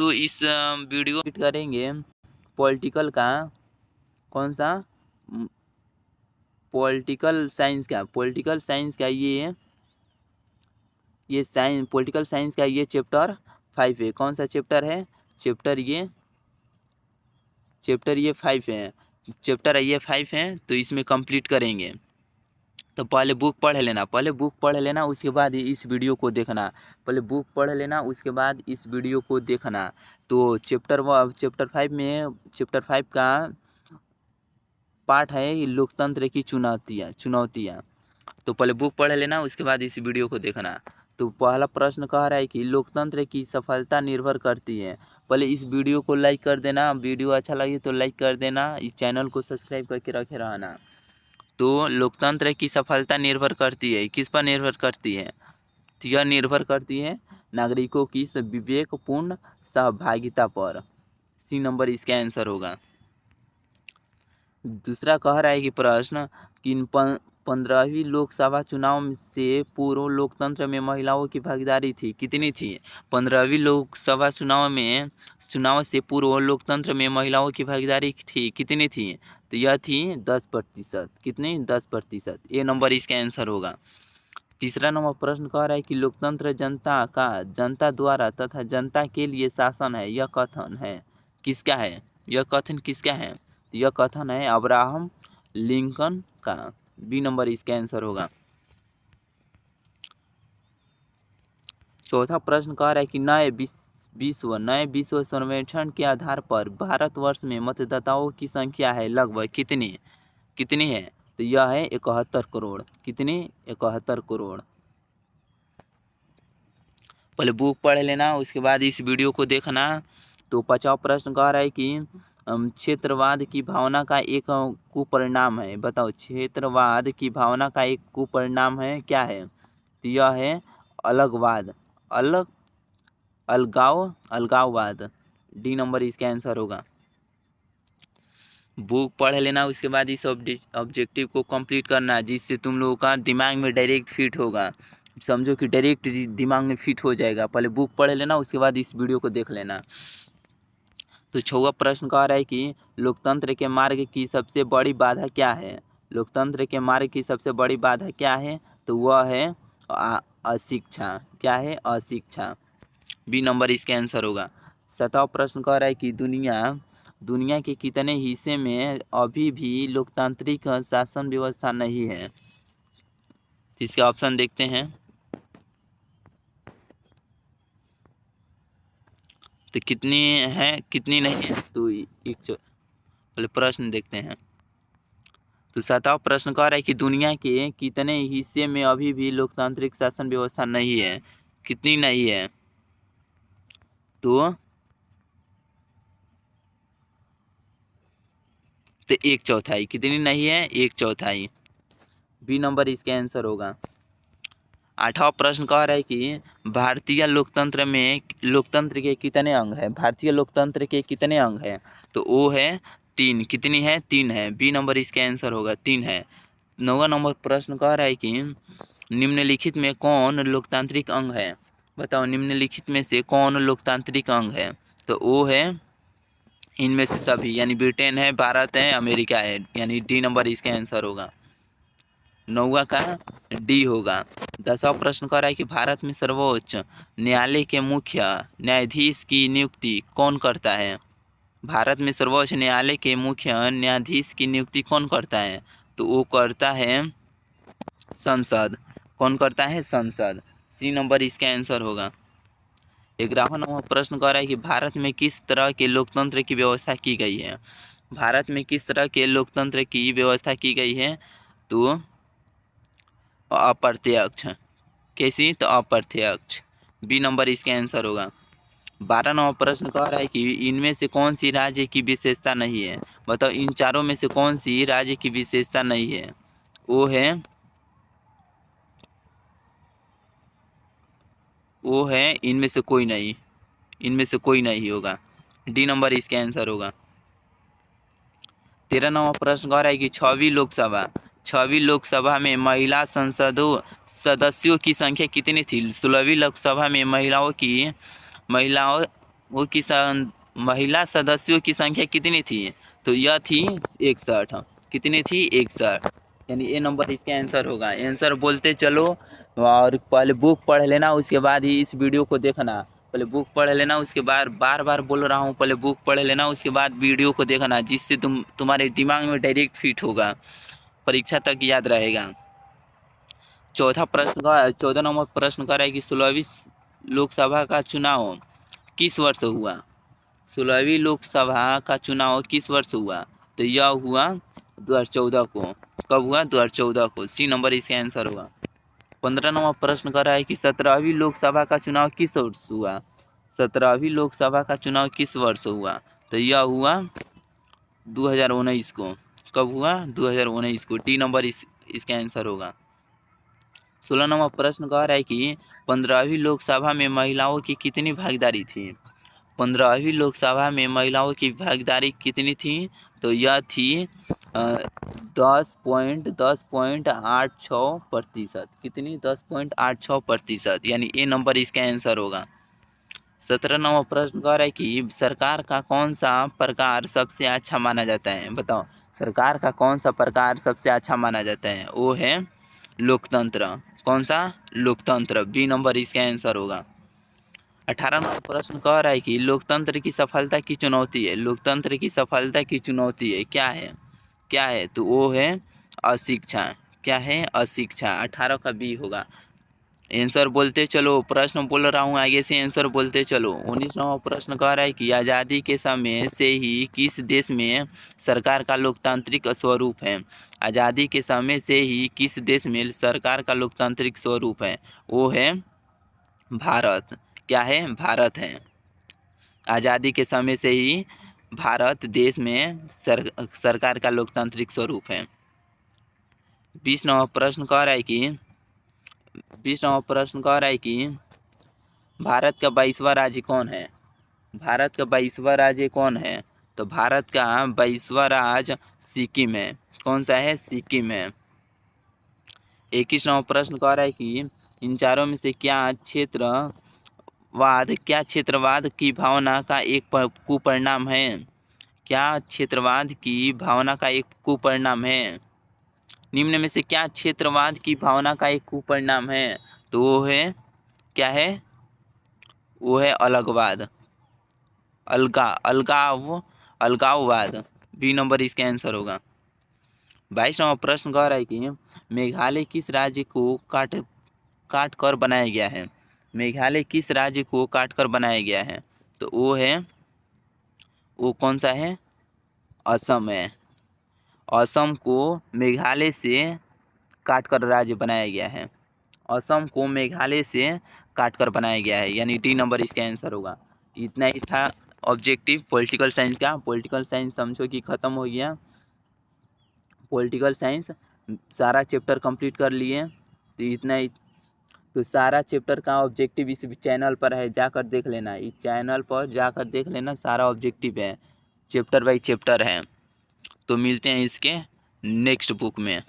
तो इस वीडियो करेंगे पॉलिटिकल का, कौन सा, पॉलिटिकल साइंस का ये साइंस, पॉलिटिकल साइंस का ये चैप्टर 5 है। कौन सा चैप्टर है? चैप्टर ये 5 है। तो इसमें कंप्लीट करेंगे। तो पहले बुक पढ़ लेना, उसके बाद इस वीडियो को देखना। पहले बुक पढ़ लेना, उसके बाद इस वीडियो को देखना। तो चैप्टर 5 का पार्ट है लोकतंत्र की चुनौतियाँ। तो पहले बुक पढ़ लेना, उसके बाद इस वीडियो को देखना। तो पहला प्रश्न कह रहा है कि लोकतंत्र की सफलता निर्भर करती है। पहले इस वीडियो को लाइक कर देना, वीडियो अच्छा लगे तो लाइक कर देना, इस चैनल को सब्सक्राइब करके रखे रहना। तो लोकतंत्र की सफलता निर्भर करती है, किस पर निर्भर करती है? तो यह निर्भर करती है नागरिकों की विवेकपूर्ण सहभागिता पर। सी नंबर इसका आंसर होगा। दूसरा कह रहा है कि प्रश्न कि 15वीं लोकसभा चुनाव से पूर्व लोकतंत्र में महिलाओं की भागीदारी थी, कितनी थी? 15वीं लोकसभा चुनाव से पूर्व लोकतंत्र में महिलाओं की भागीदारी थी, कितनी थी? तो यह थी 10%। कितनी? 10%। ए नंबर इसका आंसर होगा। तीसरा नंबर प्रश्न कह रहा है कि लोकतंत्र जनता द्वारा तथा जनता के लिए शासन है, यह कथन है किसका है? यह कथन किसका है? यह कथन है अब्राहम लिंकन का। बी नंबर इसका आंसर होगा। चौथा प्रश्न कह रहा है कि नए विश्व सर्वेक्षण के आधार पर भारतवर्ष में मतदाताओं की संख्या है लगभग कितनी है? तो यह है 71 करोड़। कितनी? 71 करोड़। पहले बुक पढ़ लेना, उसके बाद इस वीडियो को देखना। तो 50वां प्रश्न कह रहा है कि क्षेत्रवाद की भावना का एक कुपरिणाम है, बताओ क्षेत्रवाद की भावना का एक कुपरिणाम है, क्या है? तो यह है अलगाववाद। डी नंबर इसका आंसर होगा। बुक पढ़ लेना, उसके बाद इस ऑब्जेक्टिव को कंप्लीट करना, जिससे तुम लोगों का दिमाग में डायरेक्ट फिट होगा। समझो कि डायरेक्ट दिमाग में फिट हो जाएगा। पहले बुक पढ़ लेना, उसके बाद इस वीडियो को देख लेना। तो 6वां प्रश्न कह रहा है कि लोकतंत्र के मार्ग की सबसे बड़ी बाधा क्या है? लोकतंत्र के मार्ग की सबसे बड़ी बाधा क्या है? तो वह है अशिक्षा। क्या है? अशिक्षा। बी नंबर इसका आंसर होगा। 7वां प्रश्न कह रहा है कि दुनिया के कितने हिस्से में अभी भी लोकतांत्रिक शासन व्यवस्था नहीं है? तो इसके ऑप्शन देखते हैं। तो कितनी है, कितनी नहीं है? तो पहले प्रश्न देखते हैं। तो 7वां प्रश्न कह रहा है कि दुनिया के कितने हिस्से में अभी भी लोकतांत्रिक शासन व्यवस्था नहीं है? कितनी नहीं है? तो 1/4। कितनी नहीं है? 1/4। बी नंबर इसका आंसर होगा। 8वां प्रश्न कह रहा है कि भारतीय लोकतंत्र के कितने अंग है? भारतीय लोकतंत्र के कितने अंग है? तो वो है 3। कितनी है? 3 है। बी नंबर इसका आंसर होगा, 3 है। 9वां नंबर प्रश्न कह रहा है कि निम्नलिखित में कौन लोकतांत्रिक अंग है? बताओ निम्नलिखित में से कौन लोकतांत्रिक अंग है? तो वो है इनमें से सभी, यानी ब्रिटेन है, भारत है, अमेरिका है, यानी डी नंबर इसका आंसर होगा। 9वां का डी होगा। 10वां प्रश्न कह रहा है कि भारत में सर्वोच्च न्यायालय के मुख्य न्यायाधीश की नियुक्ति कौन करता है? भारत में सर्वोच्च न्यायालय के मुख्य न्यायाधीश की नियुक्ति कौन करता है? तो वो करता है संसद। कौन करता है? संसद। सी नंबर इसका आंसर होगा। 11वां नंबर प्रश्न कह रहा है कि भारत में किस तरह के लोकतंत्र की व्यवस्था की गई है? भारत में किस तरह के लोकतंत्र की व्यवस्था की गई है? तो अप्रत्यक्ष। कैसी? तो अप्रत्यक्ष। बी नंबर इसका आंसर होगा। 12 नंबर प्रश्न कह रहा है कि इनमें से कौन सी राज्य की विशेषता नहीं है? बताओ इन चारों में से कौन सी राज्य की विशेषता नहीं है? वो है इनमें से कोई नहीं। इनमें से कोई नहीं होगा। डी नंबर इसका आंसर होगा। 13 नंबर प्रश्न कह रहा है कि 6वीं लोकसभा में महिला सदस्यों की संख्या कितनी थी? 16वीं लोकसभा में महिलाओं वो किसान महिला सदस्यों की संख्या कितनी थी? तो यह थी 61। कितनी थी? 61। यानी ए नंबर इसका आंसर होगा। आंसर बोलते चलो और पहले बुक पढ़ लेना, उसके बाद ही इस वीडियो को देखना। पहले बुक पढ़ लेना, उसके बाद बार बार बोल रहा हूँ, पहले बुक पढ़ लेना, उसके बाद वीडियो को देखना, जिससे तुम्हारे दिमाग में डायरेक्ट फिट होगा, परीक्षा तक याद रहेगा। चौथा प्रश्न का 14 नंबर प्रश्न कर रहा है कि 16वीं लोकसभा का चुनाव किस वर्ष हुआ? 16वीं लोकसभा का चुनाव किस वर्ष हुआ? तो यह हुआ 2014 को। कब हुआ? 2014 को। सी नंबर इसका आंसर हुआ। 15 नंबर प्रश्न कर रहा है कि 17वीं लोकसभा का चुनाव किस वर्ष हुआ? 17वीं लोकसभा का चुनाव किस वर्ष हुआ? तो यह हुआ 2019 को। कब हुआ? 2019 को। डी नंबर इसका आंसर होगा। 16 नंबर प्रश्न कह रहा है कि 15वीं लोकसभा में महिलाओं की कितनी भागीदारी थी? 15वीं लोकसभा में महिलाओं की भागीदारी कितनी थी? तो यह थी 10.86%। कितनी? 10.86%। यानी ए नंबर इसका आंसर होगा। 17 नंबर प्रश्न कह रहा है कि सरकार का कौन सा प्रकार सबसे अच्छा माना जाता है? बताओ, सरकार का कौन सा प्रकार सबसे अच्छा माना जाता है? वो है लोकतंत्र। कौन सा? लोकतंत्र। बी नंबर इसका आंसर होगा। 18 नंबर प्रश्न कह रहा है कि लोकतंत्र की सफलता की चुनौती है। लोकतंत्र की सफलता की चुनौती है, क्या है? क्या है? तो वो है अशिक्षा। क्या है? अशिक्षा। 18 का बी होगा। आंसर बोलते चलो, प्रश्न बोल रहा हूँ आगे से, आंसर बोलते चलो। 19 नंबर प्रश्न कह रहा है कि आज़ादी के समय से ही किस देश में सरकार का लोकतांत्रिक स्वरूप है? आज़ादी के समय से ही किस देश में सरकार का लोकतांत्रिक स्वरूप है? वो है भारत। क्या है? भारत है। आज़ादी के समय से ही भारत देश में सरकार का लोकतांत्रिक स्वरूप है। 20 नंबर प्रश्न कह रहा है कि 20 नंबर प्रश्न कह रहा है कि भारत का 22वां राज्य कौन है? भारत का 22वां राज्य कौन है? तो भारत का 22वां राज्य सिक्किम है। कौन सा है? सिक्किम है। 21 नंबर प्रश्न कह रहा है कि इन चारों में से क्या क्षेत्रवाद की भावना का एक कुपरिणाम है? क्या क्षेत्रवाद की भावना का एक कुपरिणाम है? निम्न में से क्या क्षेत्रवाद की भावना का एक कुपरिणाम है? तो वो है, क्या है? वो है अलगवाद। अलगाववाद। बी नंबर इसका आंसर होगा। 22 नंबर प्रश्न कह रहा है कि मेघालय किस राज्य को काट कर बनाया गया है? मेघालय किस राज्य को काट कर बनाया गया है? तो वो कौन सा है? असम है। असम को मेघालय से काट कर राज्य बनाया गया है। असम को मेघालय से काट कर बनाया गया है, यानी डी नंबर इसका आंसर होगा। इतना ही था ऑब्जेक्टिव पॉलिटिकल साइंस का। पॉलिटिकल साइंस समझो कि ख़त्म हो गया। पॉलिटिकल साइंस सारा चैप्टर कंप्लीट कर लिए, तो इतना ही। तो सारा चैप्टर का ऑब्जेक्टिव इस चैनल पर है, जाकर देख लेना। इस चैनल पर जाकर देख लेना, सारा ऑब्जेक्टिव है, चैप्टर बाई चैप्टर है। तो मिलते हैं इसके नेक्स्ट बुक में।